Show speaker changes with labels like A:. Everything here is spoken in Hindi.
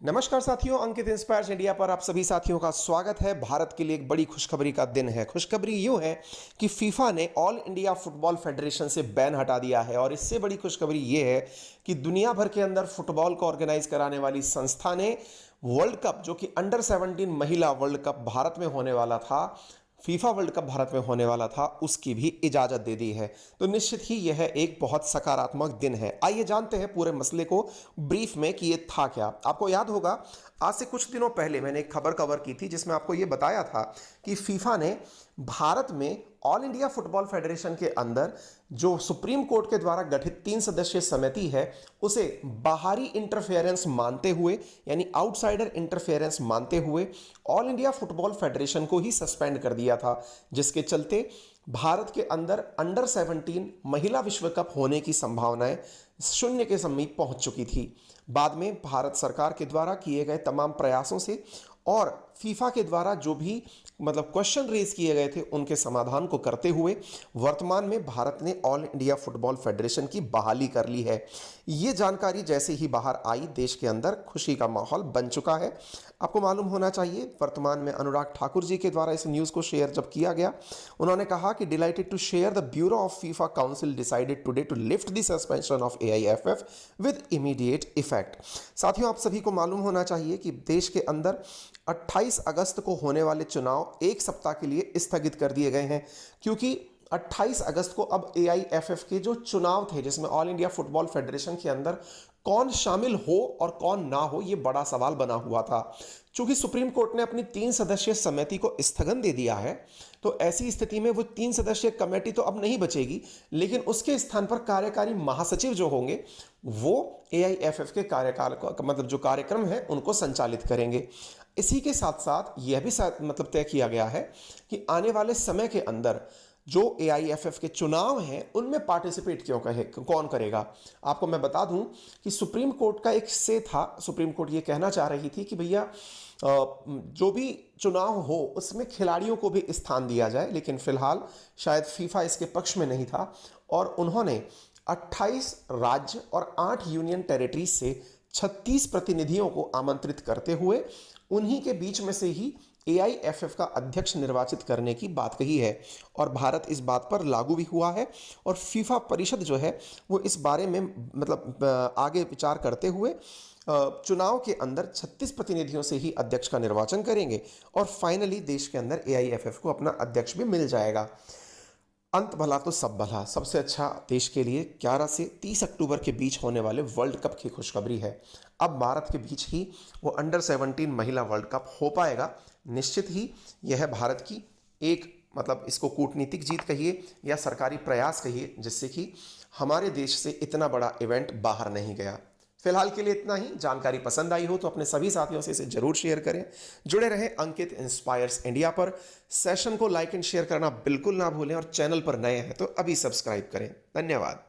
A: नमस्कार साथियों, अंकित इंस्पायर्स इंडिया पर आप सभी साथियों का स्वागत है। भारत के लिए एक बड़ी खुशखबरी का दिन है। खुशखबरी यूं है कि फीफा ने ऑल इंडिया फुटबॉल फेडरेशन से बैन हटा दिया है और इससे बड़ी खुशखबरी यह है कि दुनिया भर के अंदर फुटबॉल को ऑर्गेनाइज कराने वाली संस्था ने वर्ल्ड कप, जो कि अंडर 17 महिला वर्ल्ड कप भारत में होने वाला था, फीफा वर्ल्ड कप भारत में होने वाला था, उसकी भी इजाजत दे दी है। तो निश्चित ही यह एक बहुत सकारात्मक दिन है। आइए जानते हैं पूरे मसले को ब्रीफ में कि यह था क्या। आपको याद होगा, आज से कुछ दिनों पहले मैंने एक खबर कवर की थी जिसमें आपको यह बताया था कि फीफा ने भारत में ऑल इंडिया फुटबॉल फेडरेशन के अंदर जो सुप्रीम कोर्ट के द्वारा गठित 3 सदस्यीय समिति है उसे बाहरी इंटरफेरेंस मानते हुए, यानी आउटसाइडर इंटरफेरेंस मानते हुए ऑल इंडिया फुटबॉल फेडरेशन को ही सस्पेंड कर दिया था, जिसके चलते भारत के अंदर अंडर 17 महिला विश्व कप होने की संभावनाएं शून्य के समीप पहुंच चुकी थी। बाद में भारत सरकार के द्वारा किए गए तमाम प्रयासों से और फीफा के द्वारा जो भी क्वेश्चन रेज किए गए थे उनके समाधान को करते हुए वर्तमान में भारत ने ऑल इंडिया फुटबॉल फेडरेशन की बहाली कर ली है। ये जानकारी जैसे ही बाहर आई, देश के अंदर खुशी का माहौल बन चुका है। आपको मालूम होना चाहिए, वर्तमान में अनुराग ठाकुर जी के द्वारा इस न्यूज़ को शेयर जब किया गया, उन्होंने कहा कि delighted to share the bureau of FIFA council decided today to lift the suspension of AIFF with immediate effect. साथियों, आप सभी को मालूम होना चाहिए कि देश के अंदर 28 अगस्त को होने वाले चुनाव एक सप्ताह के लिए स्थगित कर दिए गए हैं, क्योंकि 28 अगस्त को अब AIFF के जो चुनाव थे जिसमें ऑल इंडिया फुटबॉल फेडरेशन के अंदर कौन शामिल हो और कौन ना हो, यह बड़ा सवाल बना हुआ था। चूंकि सुप्रीम कोर्ट ने अपनी 3 सदस्यीय समिति को स्थगन दे दिया है, तो ऐसी स्थिति में वो 3 सदस्यीय कमेटी तो अब नहीं बचेगी, लेकिन उसके स्थान पर कार्यकारी महासचिव जो होंगे वो AIFF के कार्यकाल को जो कार्यक्रम है उनको संचालित करेंगे। इसी के साथ साथ यह भी तय किया गया है कि आने वाले समय के अंदर जो AIFF के चुनाव हैं उनमें पार्टिसिपेट कौन करेगा। आपको मैं बता दूं कि सुप्रीम कोर्ट का एक से था, सुप्रीम कोर्ट ये कहना चाह रही थी कि भैया जो भी चुनाव हो उसमें खिलाड़ियों को भी स्थान दिया जाए, लेकिन फिलहाल शायद फीफा इसके पक्ष में नहीं था और उन्होंने 28 राज्य और 8 यूनियन टेरिटरीज से 36 प्रतिनिधियों को आमंत्रित करते हुए उन्हीं के बीच में से ही AIFF का अध्यक्ष निर्वाचित करने की बात कही है और भारत इस बात पर लागू भी हुआ है और फीफा परिषद जो है वो इस बारे में आगे विचार करते हुए चुनाव के अंदर 36 प्रतिनिधियों से ही अध्यक्ष का निर्वाचन करेंगे और फाइनली देश के अंदर AIFF को अपना अध्यक्ष भी मिल जाएगा। अंत भला तो सब भला। सबसे अच्छा देश के लिए 11 से 30 अक्टूबर के बीच होने वाले वर्ल्ड कप की खुशखबरी है। अब भारत के बीच ही वो अंडर 17 महिला वर्ल्ड कप हो पाएगा। निश्चित ही यह भारत की एक इसको कूटनीतिक जीत कहिए या सरकारी प्रयास कहिए, जिससे कि हमारे देश से इतना बड़ा इवेंट बाहर नहीं गया। फिलहाल के लिए इतना ही। जानकारी पसंद आई हो तो अपने सभी साथियों से इसे जरूर शेयर करें। जुड़े रहें अंकित इंस्पायर्स इंडिया पर। सेशन को लाइक एंड शेयर करना बिल्कुल ना भूलें और चैनल पर नए हैं तो अभी सब्सक्राइब करें। धन्यवाद।